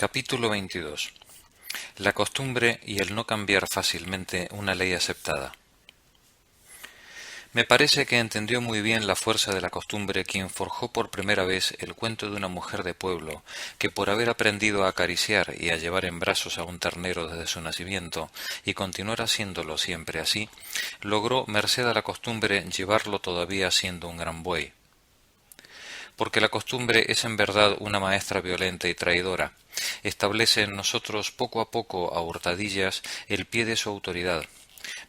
Capítulo 22. La costumbre y el no cambiar fácilmente una ley aceptada. Me parece que entendió muy bien la fuerza de la costumbre quien forjó por primera vez el cuento de una mujer de pueblo, que por haber aprendido a acariciar y a llevar en brazos a un ternero desde su nacimiento, y continuar haciéndolo siempre así, logró, merced a la costumbre, llevarlo todavía siendo un gran buey. Porque la costumbre es en verdad una maestra violenta y traidora. Establece en nosotros poco a poco, a hurtadillas, el pie de su autoridad,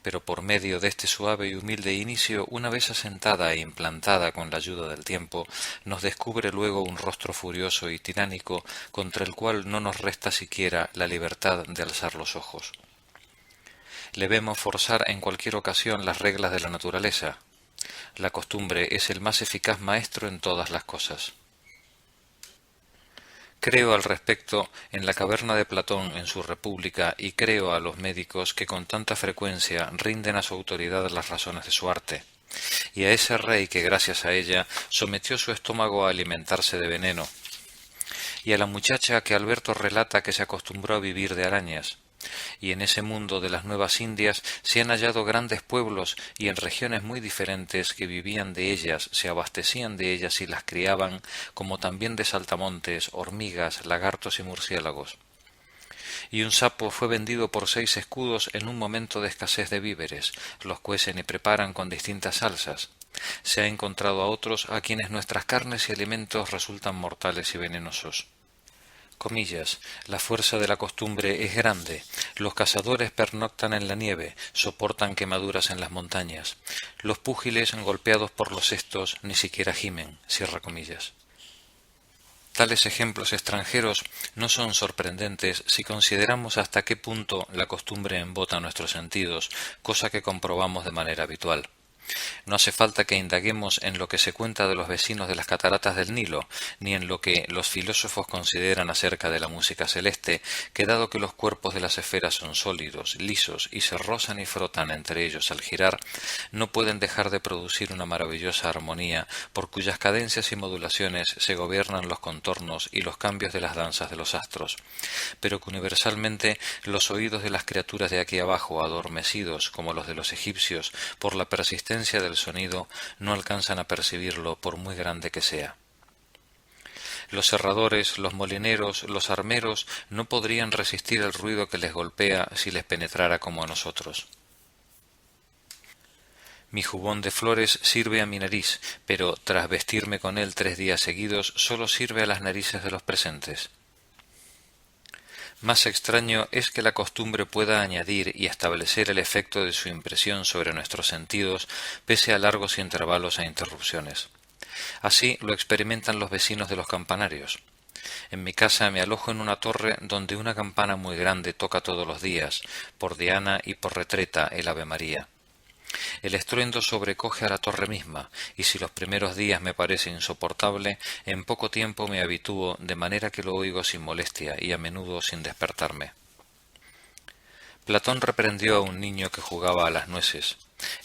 pero por medio de este suave y humilde inicio, una vez asentada e implantada con la ayuda del tiempo, nos descubre luego un rostro furioso y tiránico contra el cual no nos resta siquiera la libertad de alzar los ojos. Le vemos forzar en cualquier ocasión las reglas de la naturaleza. La costumbre es el más eficaz maestro en todas las cosas. Creo al respecto en la caverna de Platón en su República y creo a los médicos que con tanta frecuencia rinden a su autoridad las razones de su arte, y a ese rey que gracias a ella sometió su estómago a alimentarse de veneno, y a la muchacha que Alberto relata que se acostumbró a vivir de arañas. Y en ese mundo de las Nuevas Indias se han hallado grandes pueblos y en regiones muy diferentes que vivían de ellas, se abastecían de ellas y las criaban, como también de saltamontes, hormigas, lagartos y murciélagos. Y un sapo fue vendido por 6 escudos en un momento de escasez de víveres, los cuecen y preparan con distintas salsas. Se ha encontrado a otros a quienes nuestras carnes y alimentos resultan mortales y venenosos. Comillas, la fuerza de la costumbre es grande. Los cazadores pernoctan en la nieve, soportan quemaduras en las montañas. Los púgiles, golpeados por los cestos, ni siquiera gimen. Cierra comillas. Tales ejemplos extranjeros no son sorprendentes si consideramos hasta qué punto la costumbre embota nuestros sentidos, cosa que comprobamos de manera habitual. No hace falta que indaguemos en lo que se cuenta de los vecinos de las cataratas del Nilo, ni en lo que los filósofos consideran acerca de la música celeste, que dado que los cuerpos de las esferas son sólidos, lisos y se rozan y frotan entre ellos al girar, no pueden dejar de producir una maravillosa armonía, por cuyas cadencias y modulaciones se gobiernan los contornos y los cambios de las danzas de los astros, pero que universalmente los oídos de las criaturas de aquí abajo, adormecidos como los de los egipcios por la persistencia del sonido, no alcanzan a percibirlo por muy grande que sea. Los herradores, los molineros, los armeros no podrían resistir el ruido que les golpea si les penetrara como a nosotros. Mi jubón de flores sirve a mi nariz, pero tras vestirme con él 3 días seguidos, sólo sirve a las narices de los presentes. Más extraño es que la costumbre pueda añadir y establecer el efecto de su impresión sobre nuestros sentidos pese a largos intervalos e interrupciones. Así lo experimentan los vecinos de los campanarios. En mi casa me alojo en una torre donde una campana muy grande toca todos los días, por diana y por retreta, el Ave María. El estruendo sobrecoge a la torre misma, y si los primeros días me parece insoportable, en poco tiempo me habitúo, de manera que lo oigo sin molestia y a menudo sin despertarme. Platón reprendió a un niño que jugaba a las nueces.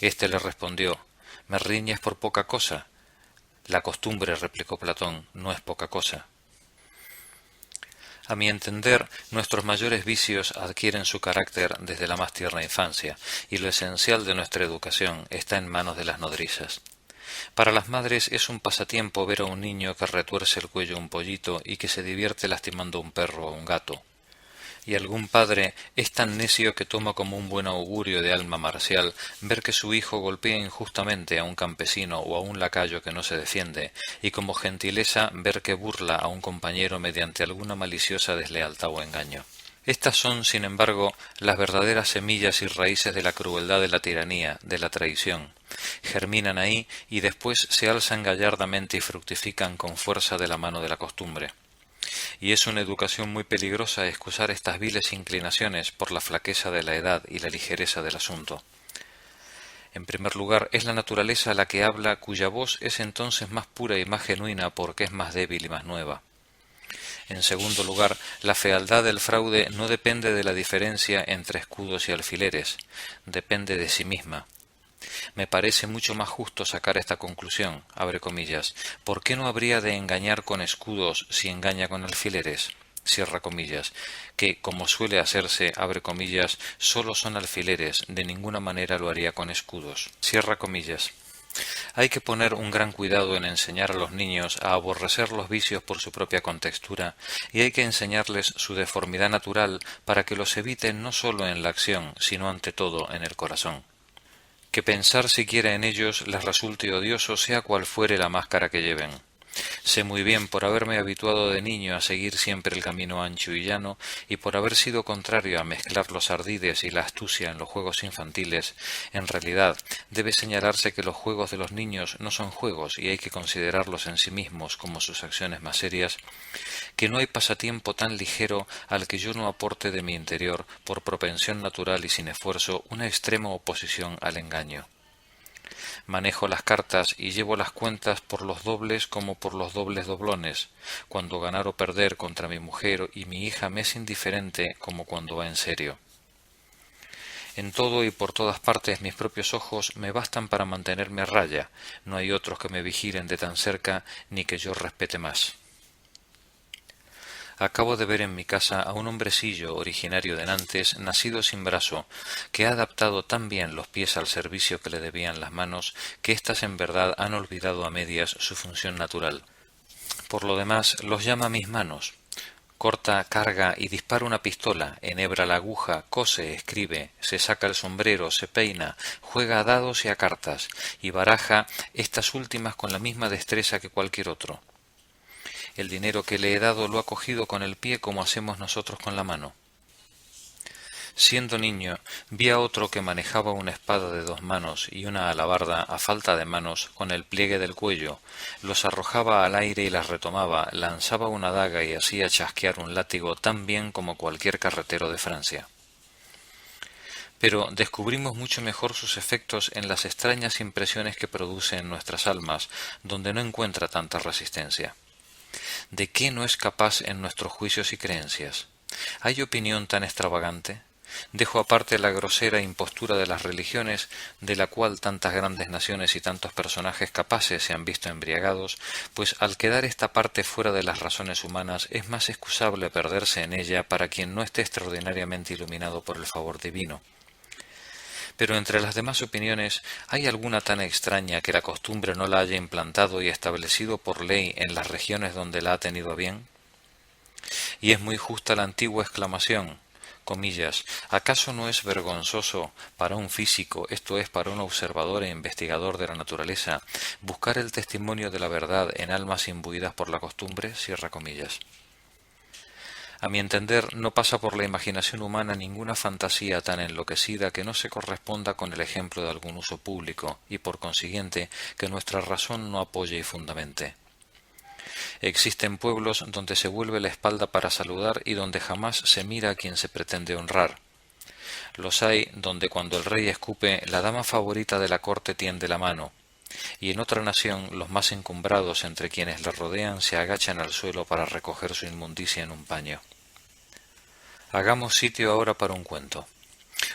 Éste le respondió: «¿Me riñes por poca cosa?» «La costumbre», replicó Platón, «no es poca cosa». A mi entender, nuestros mayores vicios adquieren su carácter desde la más tierna infancia, y lo esencial de nuestra educación está en manos de las nodrizas. Para las madres es un pasatiempo ver a un niño que retuerce el cuello a un pollito y que se divierte lastimando a un perro o a un gato. Y algún padre es tan necio que toma como un buen augurio de alma marcial ver que su hijo golpea injustamente a un campesino o a un lacayo que no se defiende, y como gentileza ver que burla a un compañero mediante alguna maliciosa deslealtad o engaño. Estas son, sin embargo, las verdaderas semillas y raíces de la crueldad de la tiranía, de la traición. Germinan ahí y después se alzan gallardamente y fructifican con fuerza de la mano de la costumbre. Y es una educación muy peligrosa excusar estas viles inclinaciones por la flaqueza de la edad y la ligereza del asunto. En primer lugar, es la naturaleza la que habla, cuya voz es entonces más pura y más genuina porque es más débil y más nueva. En segundo lugar, la fealdad del fraude no depende de la diferencia entre escudos y alfileres, depende de sí misma. Me parece mucho más justo sacar esta conclusión, abre comillas, ¿por qué no habría de engañar con escudos si engaña con alfileres? cierra comillas, que, como suele hacerse, abre comillas, solo son alfileres, de ninguna manera lo haría con escudos, cierra comillas. Hay que poner un gran cuidado en enseñar a los niños a aborrecer los vicios por su propia contextura, y hay que enseñarles su deformidad natural para que los eviten no sólo en la acción, sino ante todo en el corazón. Que pensar siquiera en ellos les resulte odioso, sea cual fuere la máscara que lleven. Sé muy bien, por haberme habituado de niño a seguir siempre el camino ancho y llano, y por haber sido contrario a mezclar los ardides y la astucia en los juegos infantiles, en realidad debe señalarse que los juegos de los niños no son juegos y hay que considerarlos en sí mismos como sus acciones más serias, que no hay pasatiempo tan ligero al que yo no aporte de mi interior, por propensión natural y sin esfuerzo, una extrema oposición al engaño. Manejo las cartas y llevo las cuentas por los dobles como por los dobles doblones, cuando ganar o perder contra mi mujer y mi hija me es indiferente como cuando va en serio. En todo y por todas partes mis propios ojos me bastan para mantenerme a raya, no hay otros que me vigilen de tan cerca ni que yo respete más. Acabo de ver en mi casa a un hombrecillo originario de Nantes, nacido sin brazo, que ha adaptado tan bien los pies al servicio que le debían las manos, que éstas en verdad han olvidado a medias su función natural. Por lo demás, los llama mis manos. Corta, carga y dispara una pistola, enhebra la aguja, cose, escribe, se saca el sombrero, se peina, juega a dados y a cartas, y baraja estas últimas con la misma destreza que cualquier otro. El dinero que le he dado lo ha cogido con el pie como hacemos nosotros con la mano. Siendo niño, vi a otro que manejaba una espada de 2 manos y una alabarda a falta de manos con el pliegue del cuello, los arrojaba al aire y las retomaba, lanzaba una daga y hacía chasquear un látigo tan bien como cualquier carretero de Francia. Pero descubrimos mucho mejor sus efectos en las extrañas impresiones que produce en nuestras almas, donde no encuentra tanta resistencia. ¿De qué no es capaz en nuestros juicios y creencias? ¿Hay opinión tan extravagante? Dejo aparte la grosera impostura de las religiones, de la cual tantas grandes naciones y tantos personajes capaces se han visto embriagados, pues al quedar esta parte fuera de las razones humanas es más excusable perderse en ella para quien no esté extraordinariamente iluminado por el favor divino. Pero entre las demás opiniones, ¿hay alguna tan extraña que la costumbre no la haya implantado y establecido por ley en las regiones donde la ha tenido a bien? Y es muy justa la antigua exclamación, comillas, ¿acaso no es vergonzoso para un físico, esto es, para un observador e investigador de la naturaleza, buscar el testimonio de la verdad en almas imbuidas por la costumbre? Cierra comillas. A mi entender, no pasa por la imaginación humana ninguna fantasía tan enloquecida que no se corresponda con el ejemplo de algún uso público, y por consiguiente que nuestra razón no apoye y fundamente. Existen pueblos donde se vuelve la espalda para saludar y donde jamás se mira a quien se pretende honrar. Los hay donde cuando el rey escupe, la dama favorita de la corte tiende la mano, y en otra nación los más encumbrados entre quienes la rodean se agachan al suelo para recoger su inmundicia en un paño. Hagamos sitio ahora para un cuento.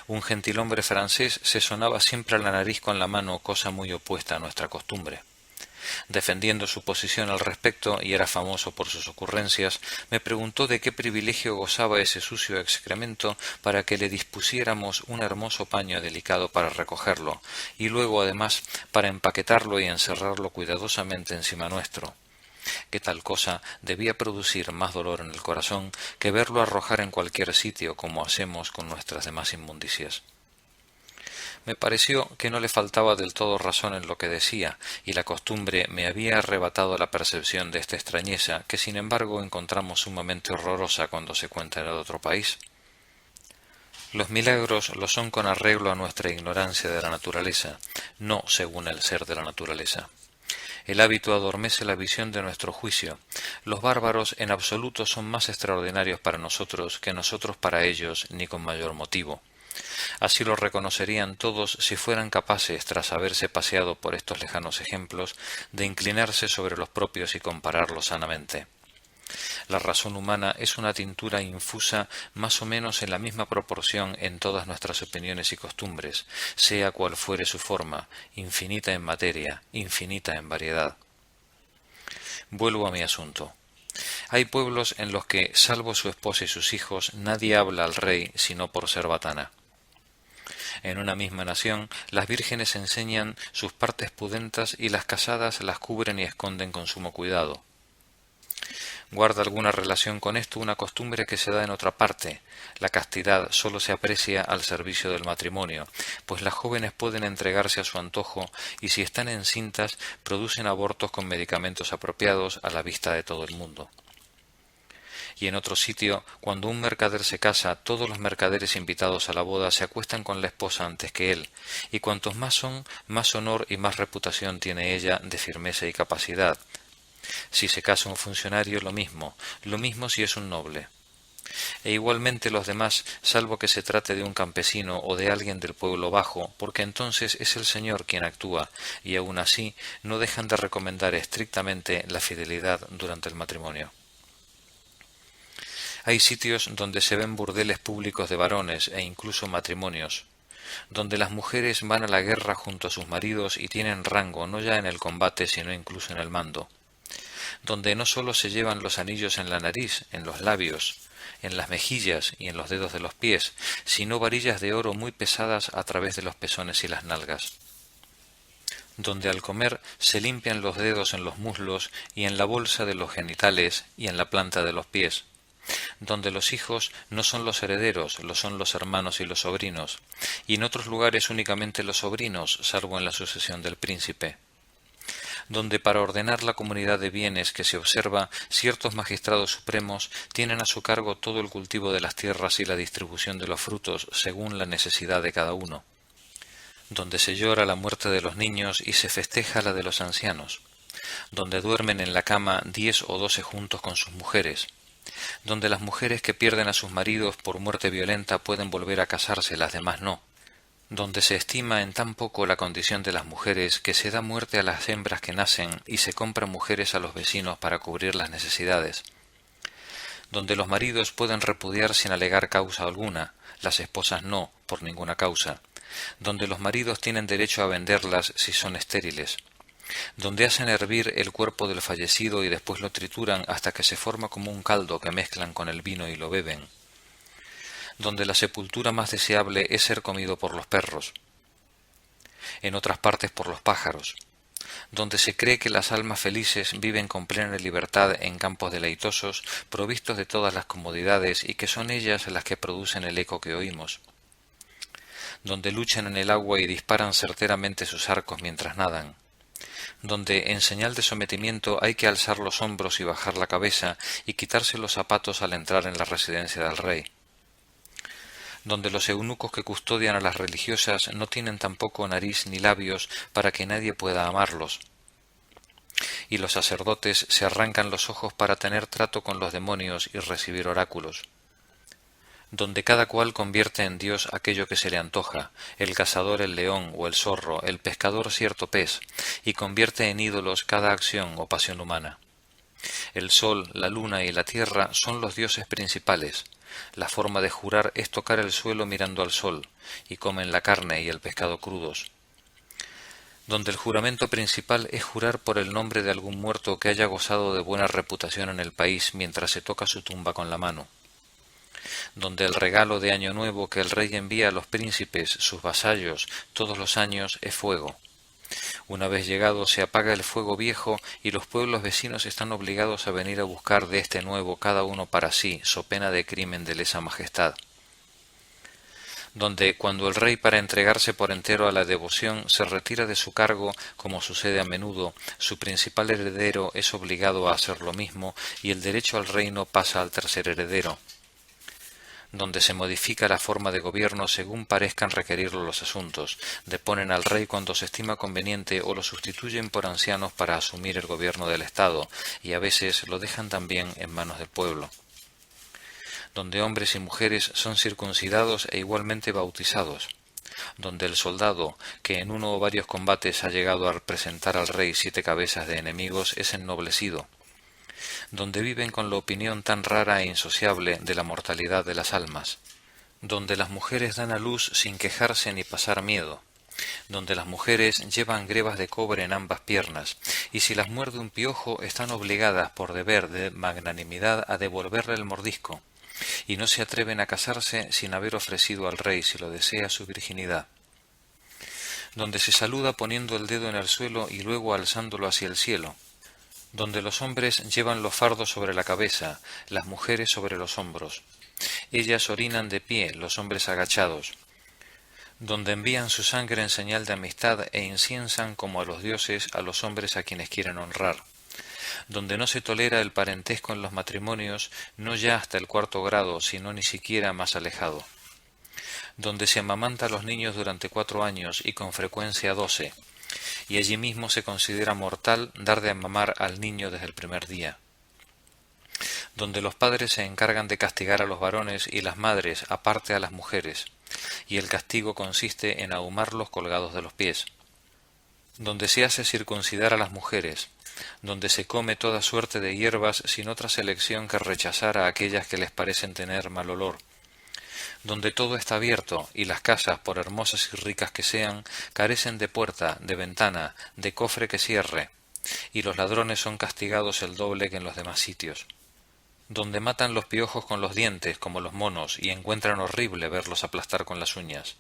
Un gentilhombre francés se sonaba siempre a la nariz con la mano, cosa muy opuesta a nuestra costumbre. Defendiendo su posición al respecto, y era famoso por sus ocurrencias, me preguntó de qué privilegio gozaba ese sucio excremento para que le dispusiéramos un hermoso paño delicado para recogerlo, y luego además para empaquetarlo y encerrarlo cuidadosamente encima nuestro. Que tal cosa debía producir más dolor en el corazón que verlo arrojar en cualquier sitio como hacemos con nuestras demás inmundicias. Me pareció que no le faltaba del todo razón en lo que decía, y la costumbre me había arrebatado la percepción de esta extrañeza, que sin embargo encontramos sumamente horrorosa cuando se cuenta en el otro país. Los milagros lo son con arreglo a nuestra ignorancia de la naturaleza, no según el ser de la naturaleza. El hábito adormece la visión de nuestro juicio. Los bárbaros en absoluto son más extraordinarios para nosotros que nosotros para ellos, ni con mayor motivo. Así lo reconocerían todos si fueran capaces, tras haberse paseado por estos lejanos ejemplos, de inclinarse sobre los propios y compararlos sanamente. La razón humana es una tintura infusa más o menos en la misma proporción en todas nuestras opiniones y costumbres, sea cual fuere su forma, infinita en materia, infinita en variedad. Vuelvo a mi asunto. Hay pueblos en los que, salvo su esposa y sus hijos, nadie habla al rey sino por cerbatana. En una misma nación, las vírgenes enseñan sus partes pudentas y las casadas las cubren y esconden con sumo cuidado. Guarda alguna relación con esto una costumbre que se da en otra parte. La castidad sólo se aprecia al servicio del matrimonio, pues las jóvenes pueden entregarse a su antojo y si están encintas producen abortos con medicamentos apropiados a la vista de todo el mundo. Y en otro sitio, cuando un mercader se casa, todos los mercaderes invitados a la boda se acuestan con la esposa antes que él, y cuantos más son, más honor y más reputación tiene ella de firmeza y capacidad. Si se casa un funcionario, lo mismo si es un noble. E igualmente los demás, salvo que se trate de un campesino o de alguien del pueblo bajo, porque entonces es el Señor quien actúa, y aun así no dejan de recomendar estrictamente la fidelidad durante el matrimonio. Hay sitios donde se ven burdeles públicos de varones e incluso matrimonios, donde las mujeres van a la guerra junto a sus maridos y tienen rango no ya en el combate sino incluso en el mando, donde no sólo se llevan los anillos en la nariz, en los labios, en las mejillas y en los dedos de los pies, sino varillas de oro muy pesadas a través de los pezones y las nalgas, donde al comer se limpian los dedos en los muslos y en la bolsa de los genitales y en la planta de los pies, donde los hijos no son los herederos, lo son los hermanos y los sobrinos, y en otros lugares únicamente los sobrinos, salvo en la sucesión del príncipe, donde para ordenar la comunidad de bienes que se observa, ciertos magistrados supremos tienen a su cargo todo el cultivo de las tierras y la distribución de los frutos según la necesidad de cada uno, donde se llora la muerte de los niños y se festeja la de los ancianos, donde duermen en la cama 10 o 12 juntos con sus mujeres, donde las mujeres que pierden a sus maridos por muerte violenta pueden volver a casarse, las demás no, donde se estima en tan poco la condición de las mujeres que se da muerte a las hembras que nacen y se compran mujeres a los vecinos para cubrir las necesidades, donde los maridos pueden repudiar sin alegar causa alguna, las esposas no, por ninguna causa, donde los maridos tienen derecho a venderlas si son estériles, donde hacen hervir el cuerpo del fallecido y después lo trituran hasta que se forma como un caldo que mezclan con el vino y lo beben, donde la sepultura más deseable es ser comido por los perros, en otras partes por los pájaros, donde se cree que las almas felices viven con plena libertad en campos deleitosos, provistos de todas las comodidades y que son ellas las que producen el eco que oímos, donde luchan en el agua y disparan certeramente sus arcos mientras nadan, donde en señal de sometimiento hay que alzar los hombros y bajar la cabeza y quitarse los zapatos al entrar en la residencia del rey, donde los eunucos que custodian a las religiosas no tienen tampoco nariz ni labios para que nadie pueda amarlos, y los sacerdotes se arrancan los ojos para tener trato con los demonios y recibir oráculos, donde cada cual convierte en Dios aquello que se le antoja, el cazador el león o el zorro, el pescador cierto pez, y convierte en ídolos cada acción o pasión humana. El sol, la luna y la tierra son los dioses principales. La forma de jurar es tocar el suelo mirando al sol, y comen la carne y el pescado crudos. Donde el juramento principal es jurar por el nombre de algún muerto que haya gozado de buena reputación en el país mientras se toca su tumba con la mano. Donde el regalo de Año Nuevo que el rey envía a los príncipes, sus vasallos, todos los años es fuego. Una vez llegado se apaga el fuego viejo y los pueblos vecinos están obligados a venir a buscar de este nuevo cada uno para sí, so pena de crimen de lesa majestad. Donde, cuando el rey para entregarse por entero a la devoción se retira de su cargo, como sucede a menudo, su principal heredero es obligado a hacer lo mismo y el derecho al reino pasa al tercer heredero. Donde se modifica la forma de gobierno según parezcan requerirlo los asuntos, deponen al rey cuando se estima conveniente o lo sustituyen por ancianos para asumir el gobierno del Estado, y a veces lo dejan también en manos del pueblo. Donde hombres y mujeres son circuncidados e igualmente bautizados. Donde el soldado, que en uno o varios combates ha llegado a representar al rey 7 cabezas de enemigos, es ennoblecido. Donde viven con la opinión tan rara e insociable de la mortalidad de las almas, donde las mujeres dan a luz sin quejarse ni pasar miedo, donde las mujeres llevan grebas de cobre en ambas piernas, y si las muerde un piojo están obligadas por deber de magnanimidad a devolverle el mordisco, y no se atreven a casarse sin haber ofrecido al rey, si lo desea, su virginidad, donde se saluda poniendo el dedo en el suelo y luego alzándolo hacia el cielo, donde los hombres llevan los fardos sobre la cabeza, las mujeres sobre los hombros. Ellas orinan de pie, los hombres agachados, donde envían su sangre en señal de amistad e inciensan como a los dioses a los hombres a quienes quieren honrar, donde no se tolera el parentesco en los matrimonios, no ya hasta el 4º grado, sino ni siquiera más alejado, donde se amamanta a los niños durante 4 años y con frecuencia 12, y allí mismo se considera mortal dar de mamar al niño desde el primer día, donde los padres se encargan de castigar a los varones y las madres aparte a las mujeres, y el castigo consiste en ahumarlos colgados de los pies, donde se hace circuncidar a las mujeres, donde se come toda suerte de hierbas sin otra selección que rechazar a aquellas que les parecen tener mal olor, donde todo está abierto y las casas, por hermosas y ricas que sean, carecen de puerta, de ventana, de cofre que cierre, y los ladrones son castigados el doble que en los demás sitios, donde matan los piojos con los dientes como los monos y encuentran horrible verlos aplastar con las uñas,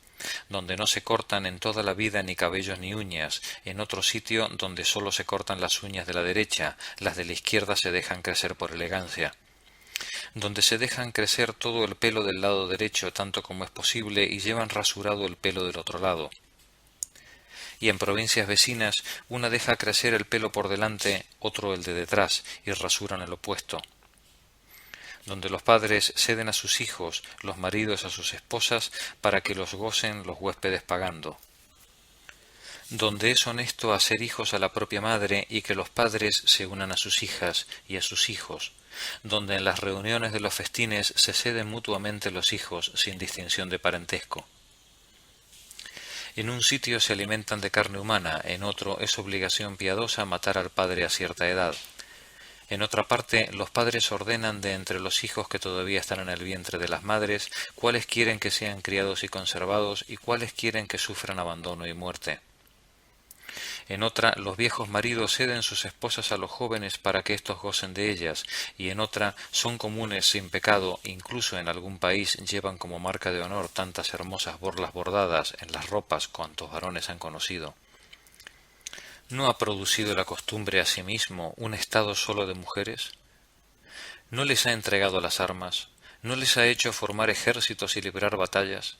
donde no se cortan en toda la vida ni cabellos ni uñas, en otro sitio donde sólo se cortan las uñas de la derecha, las de la izquierda se dejan crecer por elegancia, donde se dejan crecer todo el pelo del lado derecho tanto como es posible y llevan rasurado el pelo del otro lado. Y en provincias vecinas una deja crecer el pelo por delante, otro el de detrás, y rasuran el opuesto, donde los padres ceden a sus hijos, los maridos a sus esposas, para que los gocen los huéspedes pagando, donde es honesto hacer hijos a la propia madre y que los padres se unan a sus hijas y a sus hijos, donde en las reuniones de los festines se ceden mutuamente los hijos sin distinción de parentesco. En un sitio se alimentan de carne humana, en otro es obligación piadosa matar al padre a cierta edad. En otra parte, los padres ordenan de entre los hijos que todavía están en el vientre de las madres, cuáles quieren que sean criados y conservados y cuáles quieren que sufran abandono y muerte. En otra, los viejos maridos ceden sus esposas a los jóvenes para que éstos gocen de ellas, y en otra, son comunes sin pecado, incluso en algún país llevan como marca de honor tantas hermosas borlas bordadas en las ropas cuantos varones han conocido. ¿No ha producido la costumbre asimismo un estado solo de mujeres? ¿No les ha entregado las armas? ¿No les ha hecho formar ejércitos y librar batallas?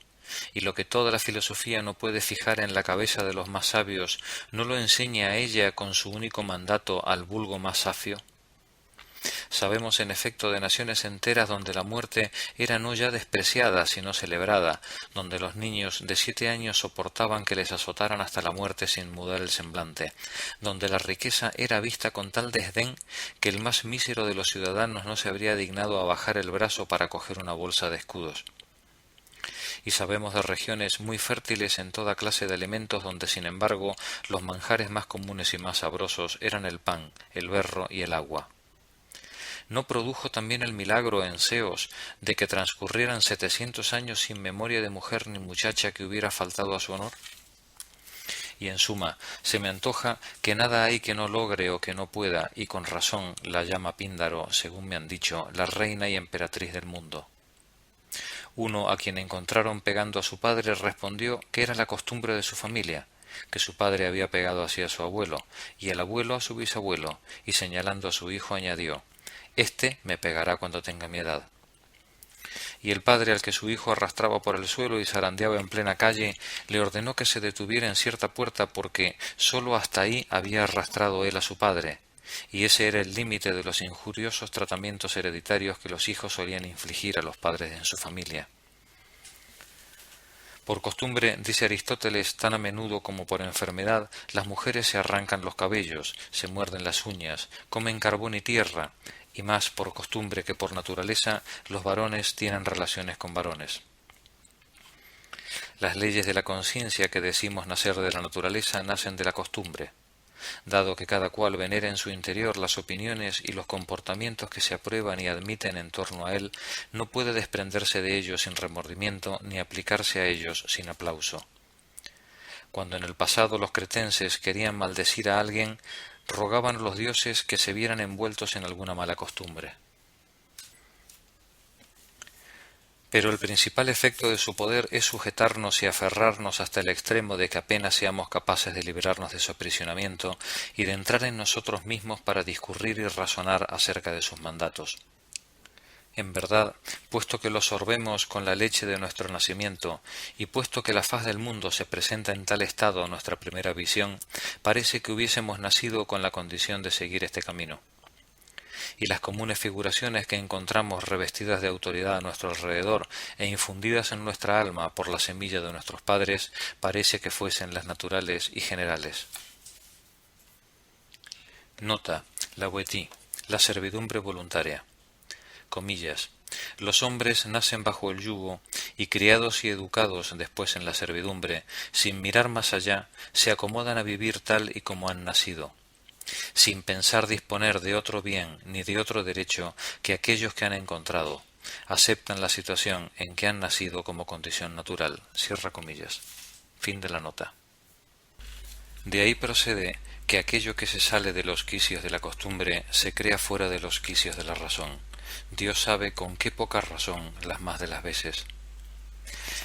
Y lo que toda la filosofía no puede fijar en la cabeza de los más sabios, ¿no lo enseña a ella con su único mandato al vulgo más safio? Sabemos en efecto de naciones enteras donde la muerte era no ya despreciada sino celebrada, donde los niños de 7 años soportaban que les azotaran hasta la muerte sin mudar el semblante, donde la riqueza era vista con tal desdén que el más mísero de los ciudadanos no se habría dignado a bajar el brazo para coger una bolsa de escudos. Y sabemos de regiones muy fértiles en toda clase de alimentos donde, sin embargo, los manjares más comunes y más sabrosos eran el pan, el berro y el agua. ¿No produjo también el milagro en Ceos de que transcurrieran 700 años sin memoria de mujer ni muchacha que hubiera faltado a su honor? Y en suma, se me antoja que nada hay que no logre o que no pueda, y con razón la llama Píndaro, según me han dicho, la reina y emperatriz del mundo. Uno a quien encontraron pegando a su padre respondió que era la costumbre de su familia, que su padre había pegado así a su abuelo, y el abuelo a su bisabuelo, y señalando a su hijo añadió: «Este me pegará cuando tenga mi edad». Y el padre, al que su hijo arrastraba por el suelo y zarandeaba en plena calle, le ordenó que se detuviera en cierta puerta porque sólo hasta ahí había arrastrado él a su padre, y ese era el límite de los injuriosos tratamientos hereditarios que los hijos solían infligir a los padres en su familia. Por costumbre, dice Aristóteles, tan a menudo como por enfermedad, las mujeres se arrancan los cabellos, se muerden las uñas, comen carbón y tierra, y más por costumbre que por naturaleza, los varones tienen relaciones con varones. Las leyes de la conciencia que decimos nacer de la naturaleza nacen de la costumbre. Dado que cada cual venera en su interior las opiniones y los comportamientos que se aprueban y admiten en torno a él, no puede desprenderse de ellos sin remordimiento ni aplicarse a ellos sin aplauso. Cuando en el pasado los cretenses querían maldecir a alguien, rogaban a los dioses que se vieran envueltos en alguna mala costumbre. Pero el principal efecto de su poder es sujetarnos y aferrarnos hasta el extremo de que apenas seamos capaces de librarnos de su aprisionamiento y de entrar en nosotros mismos para discurrir y razonar acerca de sus mandatos. En verdad, puesto que lo sorbemos con la leche de nuestro nacimiento, y puesto que la faz del mundo se presenta en tal estado a nuestra primera visión, parece que hubiésemos nacido con la condición de seguir este camino. Y las comunes figuraciones que encontramos revestidas de autoridad a nuestro alrededor e infundidas en nuestra alma por la semilla de nuestros padres, parece que fuesen las naturales y generales. Nota: la Boétie, la servidumbre voluntaria. Comillas. Los hombres nacen bajo el yugo y, criados y educados después en la servidumbre, sin mirar más allá, se acomodan a vivir tal y como han nacido, sin pensar disponer de otro bien ni de otro derecho que aquellos que han encontrado. Aceptan la situación en que han nacido como condición natural. Cierra comillas. Fin de la nota. De ahí procede que aquello que se sale de los quicios de la costumbre se crea fuera de los quicios de la razón. Dios sabe con qué poca razón las más de las veces.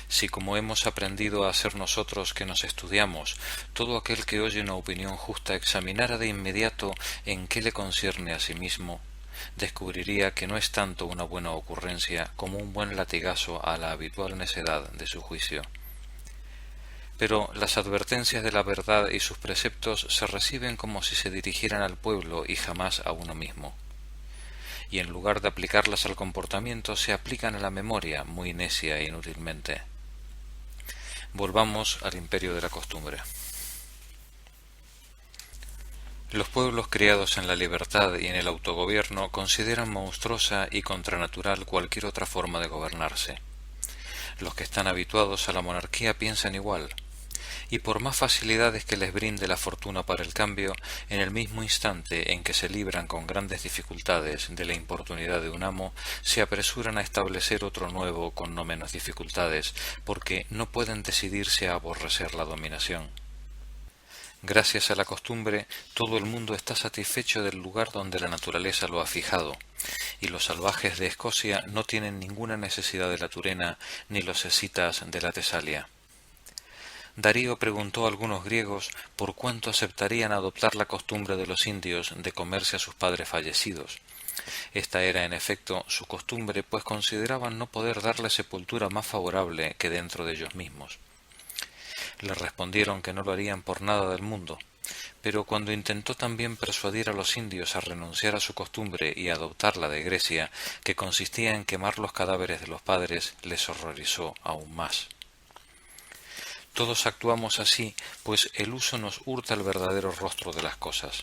Si, como hemos aprendido a hacer nosotros que nos estudiamos, todo aquel que oye una opinión justa examinara de inmediato en qué le concierne a sí mismo, descubriría que no es tanto una buena ocurrencia como un buen latigazo a la habitual necedad de su juicio. Pero las advertencias de la verdad y sus preceptos se reciben como si se dirigieran al pueblo y jamás a uno mismo. Y en lugar de aplicarlas al comportamiento, se aplican a la memoria, muy necia e inútilmente. Volvamos al imperio de la costumbre. Los pueblos criados en la libertad y en el autogobierno consideran monstruosa y contranatural cualquier otra forma de gobernarse. Los que están habituados a la monarquía piensan igual, y por más facilidades que les brinde la fortuna para el cambio, en el mismo instante en que se libran con grandes dificultades de la importunidad de un amo, se apresuran a establecer otro nuevo con no menos dificultades, porque no pueden decidirse a aborrecer la dominación. Gracias a la costumbre, todo el mundo está satisfecho del lugar donde la naturaleza lo ha fijado, y los salvajes de Escocia no tienen ninguna necesidad de la Turena ni los escitas de la Tesalia. Darío preguntó a algunos griegos por cuánto aceptarían adoptar la costumbre de los indios de comerse a sus padres fallecidos. Esta era, en efecto, su costumbre, pues consideraban no poder darle sepultura más favorable que dentro de ellos mismos. Le respondieron que no lo harían por nada del mundo, pero cuando intentó también persuadir a los indios a renunciar a su costumbre y a adoptar la de Grecia, que consistía en quemar los cadáveres de los padres, les horrorizó aún más. Todos actuamos así, pues el uso nos hurta el verdadero rostro de las cosas.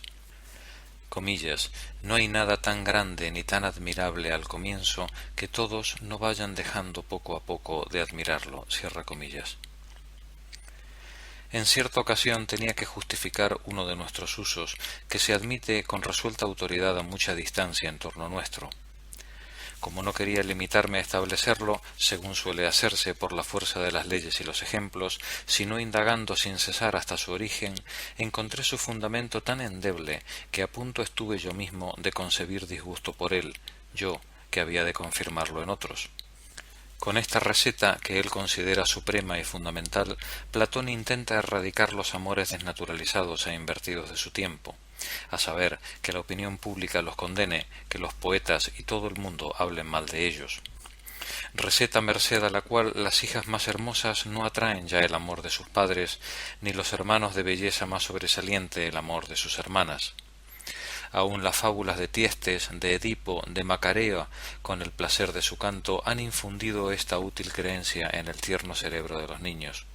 Comillas, no hay nada tan grande ni tan admirable al comienzo que todos no vayan dejando poco a poco de admirarlo. Cierra comillas. En cierta ocasión tenía que justificar uno de nuestros usos, que se admite con resuelta autoridad a mucha distancia en torno nuestro. Como no quería limitarme a establecerlo, según suele hacerse por la fuerza de las leyes y los ejemplos, sino indagando sin cesar hasta su origen, encontré su fundamento tan endeble que a punto estuve yo mismo de concebir disgusto por él, yo, que había de confirmarlo en otros. Con esta receta, que él considera suprema y fundamental, Platón intenta erradicar los amores desnaturalizados e invertidos de su tiempo, a saber, que la opinión pública los condene, que los poetas y todo el mundo hablen mal de ellos. Receta merced a la cual las hijas más hermosas no atraen ya el amor de sus padres, ni los hermanos de belleza más sobresaliente el amor de sus hermanas. Aun las fábulas de Tiestes, de Edipo, de Macareo, con el placer de su canto, han infundido esta útil creencia en el tierno cerebro de los niños.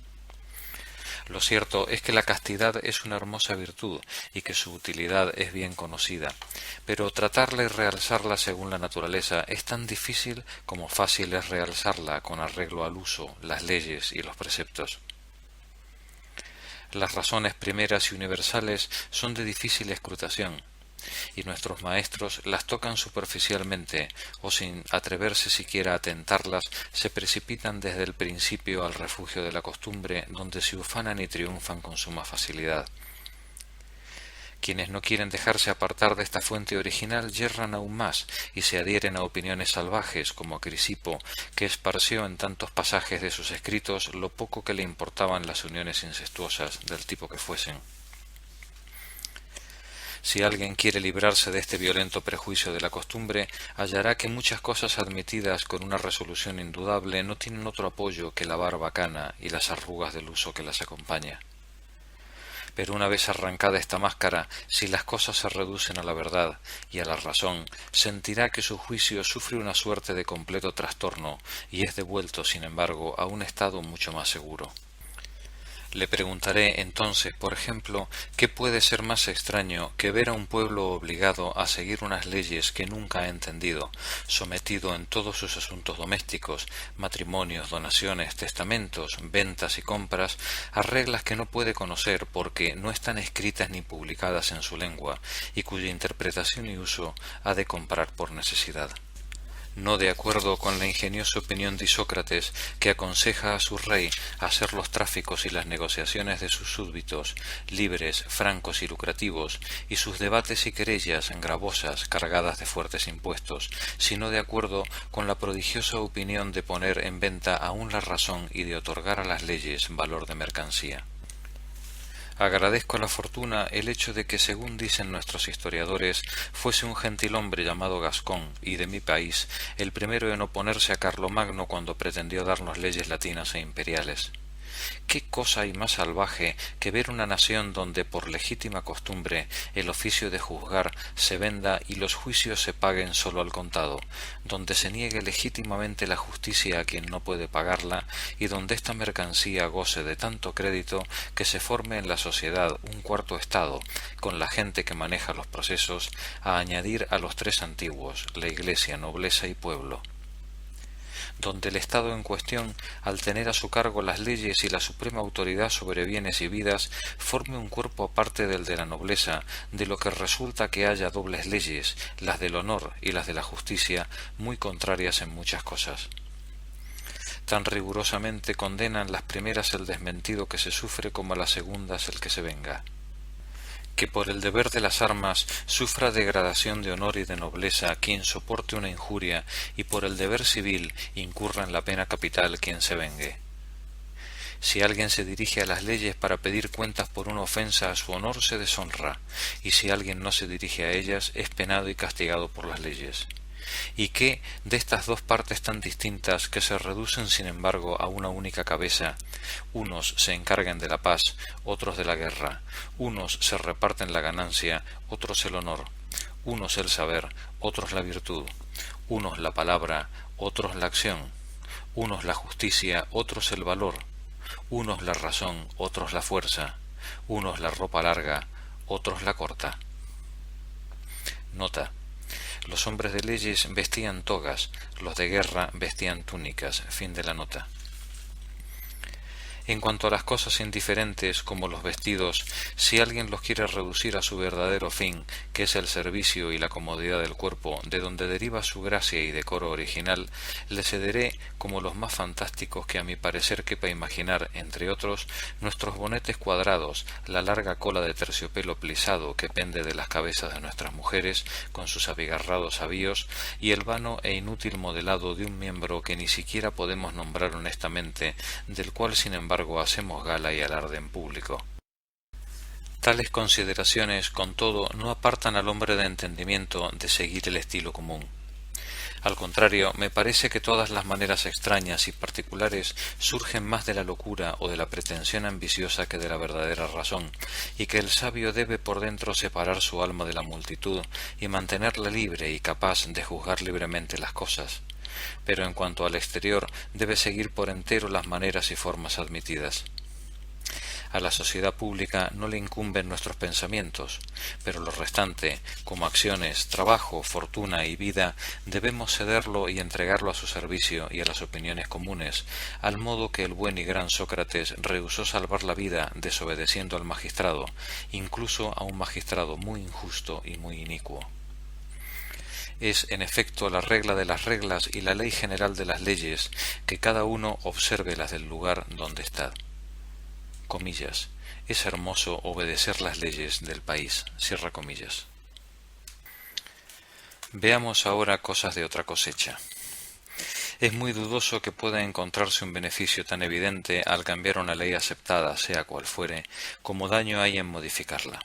Lo cierto es que la castidad es una hermosa virtud y que su utilidad es bien conocida, pero tratarla y realzarla según la naturaleza es tan difícil como fácil es realzarla con arreglo al uso, las leyes y los preceptos. Las razones primeras y universales son de difícil escrutación, y nuestros maestros las tocan superficialmente o sin atreverse siquiera a tentarlas, se precipitan desde el principio al refugio de la costumbre, donde se ufanan y triunfan con suma facilidad. Quienes no quieren dejarse apartar de esta fuente original yerran aún más y se adhieren a opiniones salvajes, como Crisipo, que esparció en tantos pasajes de sus escritos lo poco que le importaban las uniones incestuosas, del tipo que fuesen. Si alguien quiere librarse de este violento prejuicio de la costumbre, hallará que muchas cosas admitidas con una resolución indudable no tienen otro apoyo que la barba cana y las arrugas del uso que las acompaña. Pero una vez arrancada esta máscara, si las cosas se reducen a la verdad y a la razón, sentirá que su juicio sufre una suerte de completo trastorno y es devuelto, sin embargo, a un estado mucho más seguro. Le preguntaré entonces, por ejemplo, ¿qué puede ser más extraño que ver a un pueblo obligado a seguir unas leyes que nunca ha entendido, sometido en todos sus asuntos domésticos, matrimonios, donaciones, testamentos, ventas y compras, a reglas que no puede conocer porque no están escritas ni publicadas en su lengua, y cuya interpretación y uso ha de comprar por necesidad? No de acuerdo con la ingeniosa opinión de Isócrates, que aconseja a su rey hacer los tráficos y las negociaciones de sus súbditos libres, francos y lucrativos, y sus debates y querellas gravosas cargadas de fuertes impuestos, sino de acuerdo con la prodigiosa opinión de poner en venta aún la razón y de otorgar a las leyes valor de mercancía. Agradezco a la fortuna el hecho de que, según dicen nuestros historiadores, fuese un gentilhombre llamado Gascón, y de mi país, el primero en oponerse a Carlomagno cuando pretendió darnos leyes latinas e imperiales. ¿Qué cosa hay más salvaje que ver una nación donde por legítima costumbre el oficio de juzgar se venda y los juicios se paguen solo al contado, donde se niegue legítimamente la justicia a quien no puede pagarla y donde esta mercancía goce de tanto crédito que se forme en la sociedad un cuarto estado, con la gente que maneja los procesos, a añadir a los tres antiguos, la Iglesia, nobleza y pueblo? Donde el Estado en cuestión, al tener a su cargo las leyes y la suprema autoridad sobre bienes y vidas, forme un cuerpo aparte del de la nobleza, de lo que resulta que haya dobles leyes, las del honor y las de la justicia, muy contrarias en muchas cosas. Tan rigurosamente condenan las primeras el desmentido que se sufre como las segundas el que se venga. Que por el deber de las armas sufra degradación de honor y de nobleza quien soporte una injuria, y por el deber civil incurra en la pena capital quien se vengue. Si alguien se dirige a las leyes para pedir cuentas por una ofensa a su honor, se deshonra, y si alguien no se dirige a ellas, es penado y castigado por las leyes. Y que de estas dos partes tan distintas que se reducen sin embargo a una única cabeza, unos se encarguen de la paz, otros de la guerra, unos se reparten la ganancia, otros el honor, unos el saber, otros la virtud, unos la palabra, otros la acción, unos la justicia, otros el valor, unos la razón, otros la fuerza, unos la ropa larga, otros la corta. Nota: los hombres de leyes vestían togas, los de guerra vestían túnicas. Fin de la nota. En cuanto a las cosas indiferentes, como los vestidos, si alguien los quiere reducir a su verdadero fin, que es el servicio y la comodidad del cuerpo, de donde deriva su gracia y decoro original, le cederé como los más fantásticos que a mi parecer quepa imaginar, entre otros, nuestros bonetes cuadrados, la larga cola de terciopelo plisado que pende de las cabezas de nuestras mujeres, con sus abigarrados avíos, y el vano e inútil modelado de un miembro que ni siquiera podemos nombrar honestamente, del cual sin embargo hacemos gala y alarde en público. Tales consideraciones, con todo, no apartan al hombre de entendimiento de seguir el estilo común. Al contrario, me parece que todas las maneras extrañas y particulares surgen más de la locura o de la pretensión ambiciosa que de la verdadera razón, y que el sabio debe por dentro separar su alma de la multitud y mantenerla libre y capaz de juzgar libremente las cosas. Pero en cuanto al exterior, debe seguir por entero las maneras y formas admitidas. A la sociedad pública no le incumben nuestros pensamientos, pero lo restante, como acciones, trabajo, fortuna y vida, debemos cederlo y entregarlo a su servicio y a las opiniones comunes, al modo que el buen y gran Sócrates rehusó salvar la vida desobedeciendo al magistrado, incluso a un magistrado muy injusto y muy inicuo. Es, en efecto, la regla de las reglas y la ley general de las leyes, que cada uno observe las del lugar donde está. Comillas. Es hermoso obedecer las leyes del país. Cierra comillas. Veamos ahora cosas de otra cosecha. Es muy dudoso que pueda encontrarse un beneficio tan evidente al cambiar una ley aceptada, sea cual fuere, como daño hay en modificarla.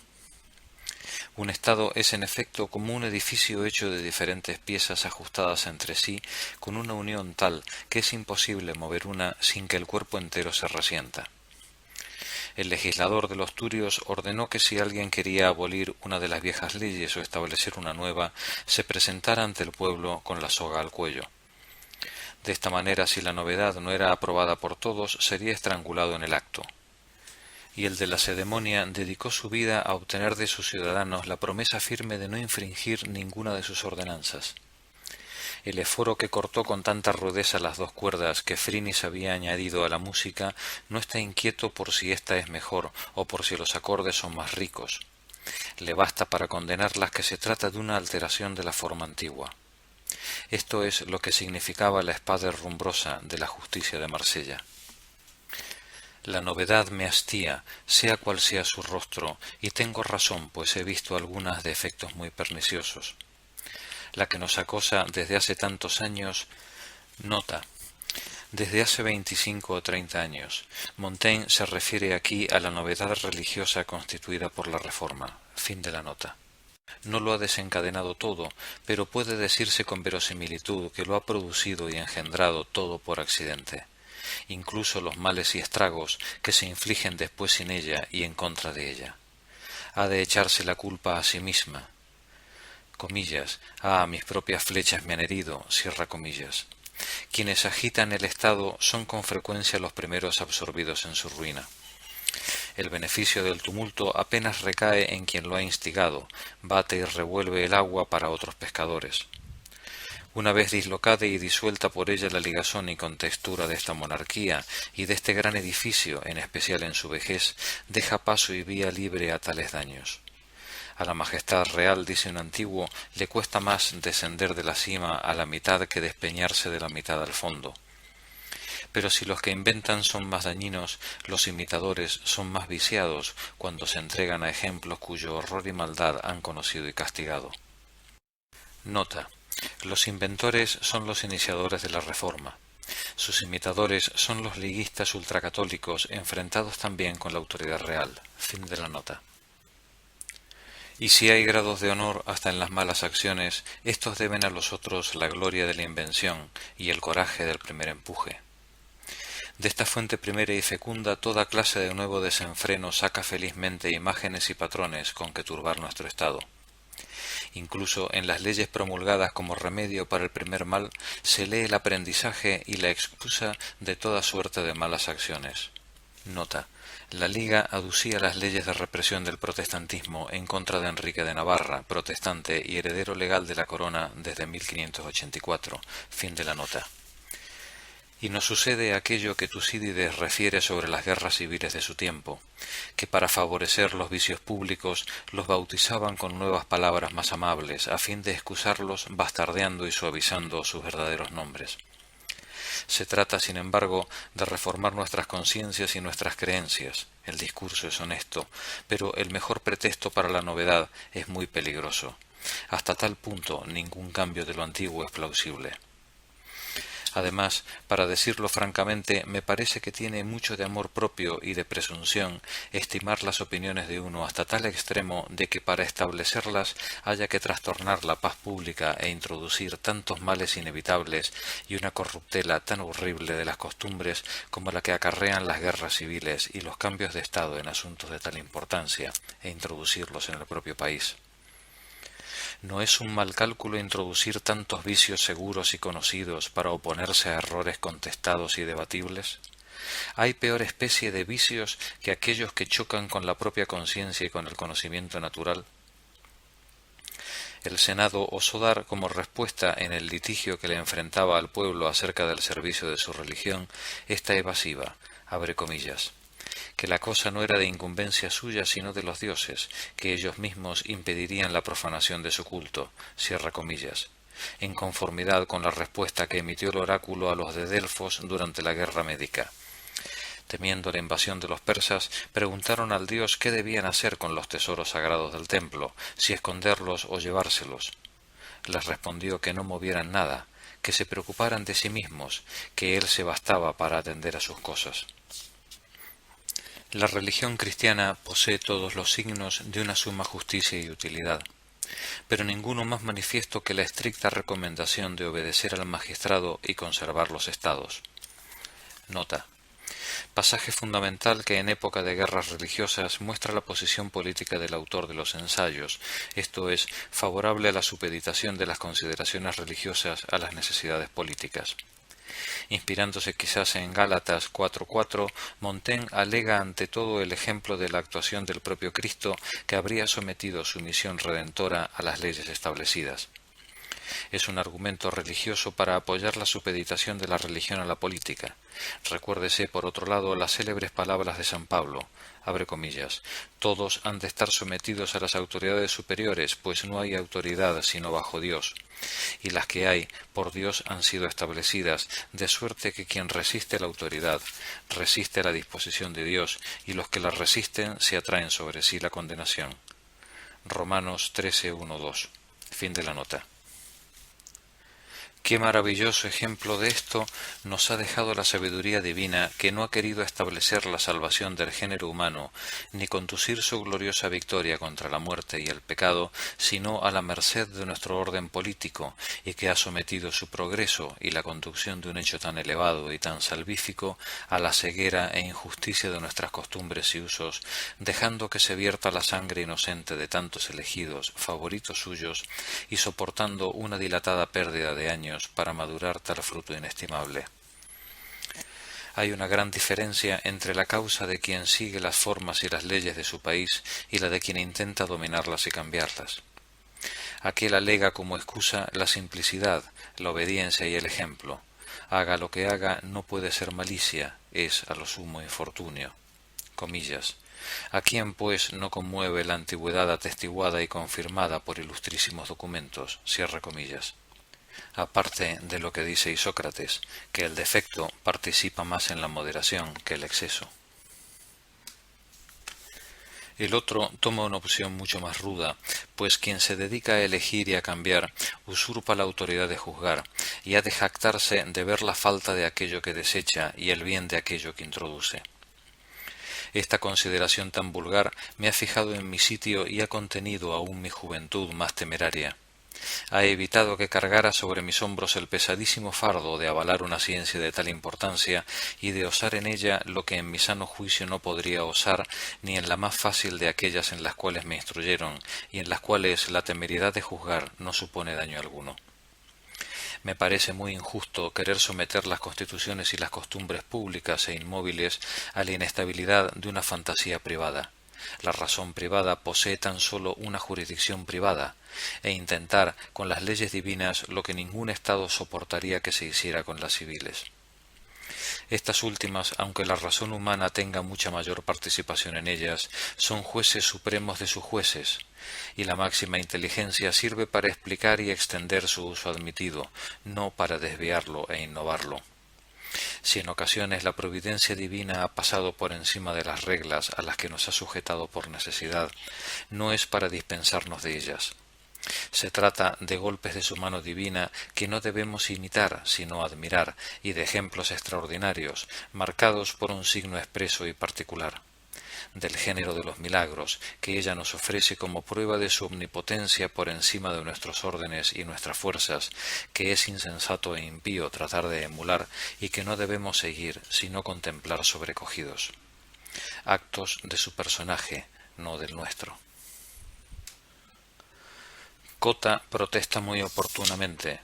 Un Estado es en efecto como un edificio hecho de diferentes piezas ajustadas entre sí con una unión tal que es imposible mover una sin que el cuerpo entero se resienta. El legislador de los Turios ordenó que si alguien quería abolir una de las viejas leyes o establecer una nueva, se presentara ante el pueblo con la soga al cuello. De esta manera, si la novedad no era aprobada por todos, sería estrangulado en el acto. Y el de la Lacedemonia dedicó su vida a obtener de sus ciudadanos la promesa firme de no infringir ninguna de sus ordenanzas. El eforo que cortó con tanta rudeza las dos cuerdas que Phrynis había añadido a la música no está inquieto por si ésta es mejor o por si los acordes son más ricos. Le basta para condenarlas que se trata de una alteración de la forma antigua. Esto es lo que significaba la espada herrumbrosa de la justicia de Marsella. La novedad me hastía, sea cual sea su rostro, y tengo razón, pues he visto algunas de efectos muy perniciosos. La que nos acosa desde hace tantos años, nota, desde hace 25 o 30 años. Montaigne se refiere aquí a la novedad religiosa constituida por la Reforma. Fin de la nota. No lo ha desencadenado todo, pero puede decirse con verosimilitud que lo ha producido y engendrado todo por accidente. Incluso los males y estragos que se infligen después sin ella y en contra de ella. Ha de echarse la culpa a sí misma. Comillas, mis propias flechas me han herido, cierra comillas. Quienes agitan el Estado son con frecuencia los primeros absorbidos en su ruina. El beneficio del tumulto apenas recae en quien lo ha instigado, bate y revuelve el agua para otros pescadores. Una vez dislocada y disuelta por ella la ligazón y contextura de esta monarquía y de este gran edificio, en especial en su vejez, deja paso y vía libre a tales daños. A la majestad real, dice un antiguo, le cuesta más descender de la cima a la mitad que despeñarse de la mitad al fondo. Pero si los que inventan son más dañinos, los imitadores son más viciados cuando se entregan a ejemplos cuyo horror y maldad han conocido y castigado. Nota. Los inventores son los iniciadores de la Reforma. Sus imitadores son los liguistas ultracatólicos enfrentados también con la autoridad real. Fin de la nota. Y si hay grados de honor hasta en las malas acciones, estos deben a los otros la gloria de la invención y el coraje del primer empuje. De esta fuente primera y fecunda toda clase de nuevo desenfreno saca felizmente imágenes y patrones con que turbar nuestro estado. Incluso en las leyes promulgadas como remedio para el primer mal se lee el aprendizaje y la excusa de toda suerte de malas acciones. Nota. La Liga aducía las leyes de represión del protestantismo en contra de Enrique de Navarra, protestante y heredero legal de la corona desde 1584. Fin de la nota. Y nos sucede aquello que Tucídides refiere sobre las guerras civiles de su tiempo, que para favorecer los vicios públicos los bautizaban con nuevas palabras más amables, a fin de excusarlos bastardeando y suavizando sus verdaderos nombres. Se trata, sin embargo, de reformar nuestras conciencias y nuestras creencias. El discurso es honesto, pero el mejor pretexto para la novedad es muy peligroso. Hasta tal punto ningún cambio de lo antiguo es plausible. Además, para decirlo francamente, me parece que tiene mucho de amor propio y de presunción estimar las opiniones de uno hasta tal extremo de que para establecerlas haya que trastornar la paz pública e introducir tantos males inevitables y una corruptela tan horrible de las costumbres como la que acarrean las guerras civiles y los cambios de estado en asuntos de tal importancia, e introducirlos en el propio país. ¿No es un mal cálculo introducir tantos vicios seguros y conocidos para oponerse a errores contestados y debatibles? ¿Hay peor especie de vicios que aquellos que chocan con la propia conciencia y con el conocimiento natural? El Senado osó dar como respuesta en el litigio que le enfrentaba al pueblo acerca del servicio de su religión esta evasiva, abre comillas, que la cosa no era de incumbencia suya sino de los dioses, que ellos mismos impedirían la profanación de su culto, cierra comillas, en conformidad con la respuesta que emitió el oráculo a los de Delfos durante la guerra médica. Temiendo la invasión de los persas, preguntaron al dios qué debían hacer con los tesoros sagrados del templo, si esconderlos o llevárselos. Les respondió que no movieran nada, que se preocuparan de sí mismos, que él se bastaba para atender a sus cosas. La religión cristiana posee todos los signos de una suma justicia y utilidad, pero ninguno más manifiesto que la estricta recomendación de obedecer al magistrado y conservar los estados. Nota. Pasaje fundamental que en época de guerras religiosas muestra la posición política del autor de los ensayos, esto es, favorable a la supeditación de las consideraciones religiosas a las necesidades políticas. Inspirándose quizás en Gálatas 4:4, Montaigne alega ante todo el ejemplo de la actuación del propio Cristo que habría sometido su misión redentora a las leyes establecidas. Es un argumento religioso para apoyar la supeditación de la religión a la política. Recuérdese, por otro lado, las célebres palabras de San Pablo, abre comillas, todos han de estar sometidos a las autoridades superiores, pues no hay autoridad sino bajo Dios, y las que hay por Dios han sido establecidas, de suerte que quien resiste la autoridad, resiste la disposición de Dios, y los que la resisten se atraen sobre sí la condenación. Romanos 13:1-2. Fin de la nota. Qué maravilloso ejemplo de esto nos ha dejado la sabiduría divina, que no ha querido establecer la salvación del género humano, ni conducir su gloriosa victoria contra la muerte y el pecado, sino a la merced de nuestro orden político, y que ha sometido su progreso y la conducción de un hecho tan elevado y tan salvífico a la ceguera e injusticia de nuestras costumbres y usos, dejando que se vierta la sangre inocente de tantos elegidos, favoritos suyos, y soportando una dilatada pérdida de años para madurar tal fruto inestimable. Hay una gran diferencia entre la causa de quien sigue las formas y las leyes de su país y la de quien intenta dominarlas y cambiarlas. Aquel alega como excusa la simplicidad, la obediencia y el ejemplo. Haga lo que haga, no puede ser malicia, es a lo sumo infortunio. Comillas. ¿A quién, pues, no conmueve la antigüedad atestiguada y confirmada por ilustrísimos documentos? Cierra comillas. Aparte de lo que dice Isócrates, que el defecto participa más en la moderación que el exceso. El otro toma una opción mucho más ruda, pues quien se dedica a elegir y a cambiar usurpa la autoridad de juzgar, y ha de jactarse de ver la falta de aquello que desecha y el bien de aquello que introduce. Esta consideración tan vulgar me ha fijado en mi sitio y ha contenido aún mi juventud más temeraria. Ha evitado que cargara sobre mis hombros el pesadísimo fardo de avalar una ciencia de tal importancia y de osar en ella lo que en mi sano juicio no podría osar ni en la más fácil de aquellas en las cuales me instruyeron y en las cuales la temeridad de juzgar no supone daño alguno. Me parece muy injusto querer someter las constituciones y las costumbres públicas e inmóviles a la inestabilidad de una fantasía privada. La razón privada posee tan solo una jurisdicción privada, e intentar con las leyes divinas lo que ningún Estado soportaría que se hiciera con las civiles. Estas últimas, aunque la razón humana tenga mucha mayor participación en ellas, son jueces supremos de sus jueces, y la máxima inteligencia sirve para explicar y extender su uso admitido, no para desviarlo e innovarlo. Si en ocasiones la providencia divina ha pasado por encima de las reglas a las que nos ha sujetado por necesidad, no es para dispensarnos de ellas. Se trata de golpes de su mano divina que no debemos imitar, sino admirar, y de ejemplos extraordinarios, marcados por un signo expreso y particular. Del género de los milagros, que ella nos ofrece como prueba de su omnipotencia por encima de nuestros órdenes y nuestras fuerzas, que es insensato e impío tratar de emular y que no debemos seguir, sino contemplar sobrecogidos. Actos de su personaje, no del nuestro. Cotta protesta muy oportunamente.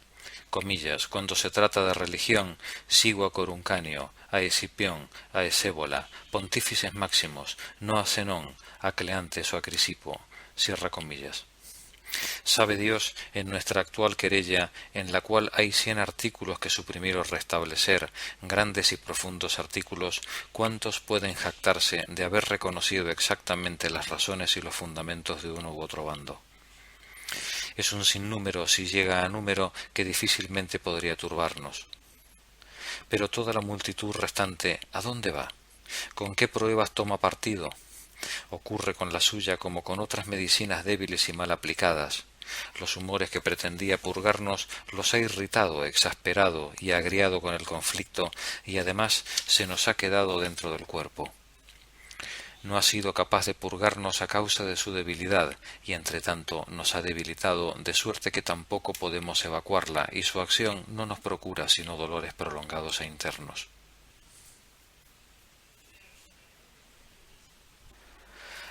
Comillas, cuando se trata de religión, sigo a Coruncanio, a Escipión, a Esébola, pontífices máximos, no a Zenón, a Cleantes o a Crisipo. Cierra comillas. Sabe Dios, en nuestra actual querella, en la cual hay 100 artículos que suprimir o restablecer, grandes y profundos artículos, ¿cuántos pueden jactarse de haber reconocido exactamente las razones y los fundamentos de uno u otro bando? Es un sinnúmero, si llega a número, que difícilmente podría turbarnos. Pero toda la multitud restante, ¿a dónde va? ¿Con qué pruebas toma partido? Ocurre con la suya como con otras medicinas débiles y mal aplicadas. Los humores que pretendía purgarnos los ha irritado, exasperado y agriado con el conflicto, y además se nos ha quedado dentro del cuerpo. No ha sido capaz de purgarnos a causa de su debilidad, y entretanto nos ha debilitado, de suerte que tampoco podemos evacuarla, y su acción no nos procura sino dolores prolongados e internos.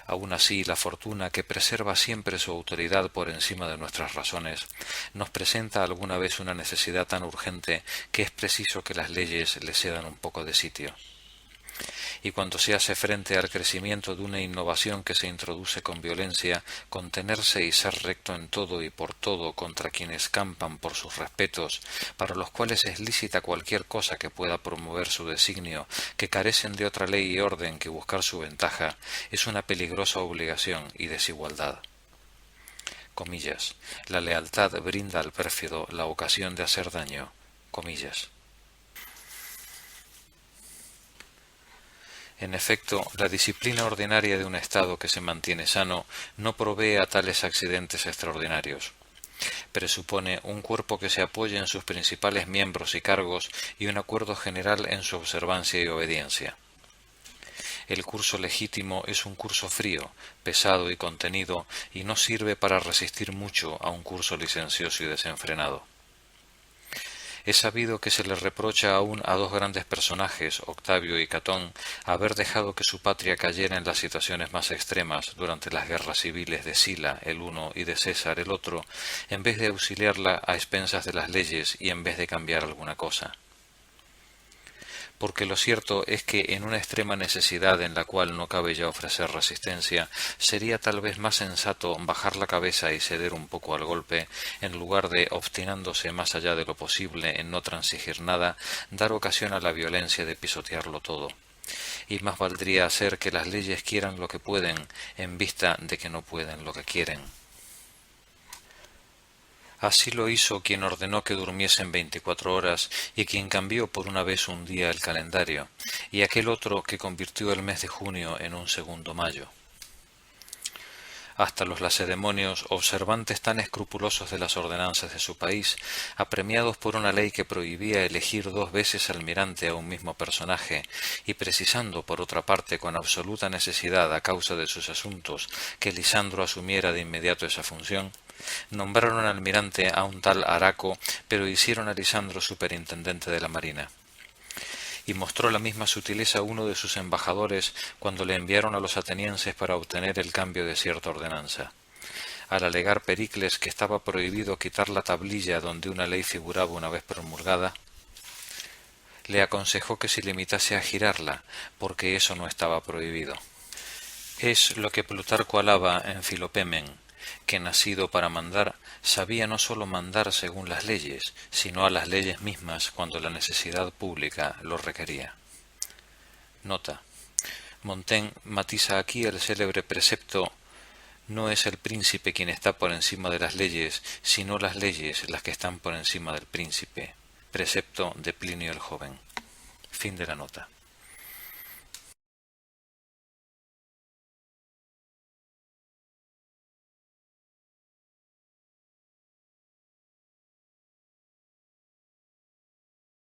Aun así, la fortuna, que preserva siempre su autoridad por encima de nuestras razones, nos presenta alguna vez una necesidad tan urgente que es preciso que las leyes le cedan un poco de sitio. Y cuando se hace frente al crecimiento de una innovación que se introduce con violencia, contenerse y ser recto en todo y por todo contra quienes campan por sus respetos, para los cuales es lícita cualquier cosa que pueda promover su designio, que carecen de otra ley y orden que buscar su ventaja, es una peligrosa obligación y desigualdad. Comillas, la lealtad brinda al pérfido la ocasión de hacer daño. Comillas. En efecto, la disciplina ordinaria de un Estado que se mantiene sano no provee a tales accidentes extraordinarios. Presupone un cuerpo que se apoye en sus principales miembros y cargos y un acuerdo general en su observancia y obediencia. El curso legítimo es un curso frío, pesado y contenido, y no sirve para resistir mucho a un curso licencioso y desenfrenado. Es sabido que se le reprocha aún a dos grandes personajes, Octavio y Catón, haber dejado que su patria cayera en las situaciones más extremas durante las guerras civiles de Sila, el uno, y de César, el otro, en vez de auxiliarla a expensas de las leyes y en vez de cambiar alguna cosa. Porque lo cierto es que en una extrema necesidad en la cual no cabe ya ofrecer resistencia, sería tal vez más sensato bajar la cabeza y ceder un poco al golpe, en lugar de, obstinándose más allá de lo posible en no transigir nada, dar ocasión a la violencia de pisotearlo todo. Y más valdría hacer que las leyes quieran lo que pueden, en vista de que no pueden lo que quieren. Así lo hizo quien ordenó que durmiesen 24 horas y quien cambió por una vez un día el calendario, y aquel otro que convirtió el mes de junio en un segundo mayo. Hasta los lacedemonios, observantes tan escrupulosos de las ordenanzas de su país, apremiados por una ley que prohibía elegir 2 veces almirante a un mismo personaje, y precisando, por otra parte, con absoluta necesidad a causa de sus asuntos, que Lisandro asumiera de inmediato esa función, nombraron almirante a un tal Araco, pero hicieron a Lisandro superintendente de la marina. Y mostró la misma sutileza uno de sus embajadores cuando le enviaron a los atenienses para obtener el cambio de cierta ordenanza. Al alegar Pericles que estaba prohibido quitar la tablilla donde una ley figuraba una vez promulgada, le aconsejó que se limitase a girarla, porque eso no estaba prohibido. Es lo que Plutarco alaba en Filopemen, que nacido para mandar, sabía no sólo mandar según las leyes, sino a las leyes mismas cuando la necesidad pública lo requería. Nota. Montaigne matiza aquí el célebre precepto: no es el príncipe quien está por encima de las leyes, sino las leyes las que están por encima del príncipe. Precepto de Plinio el Joven. Fin de la nota.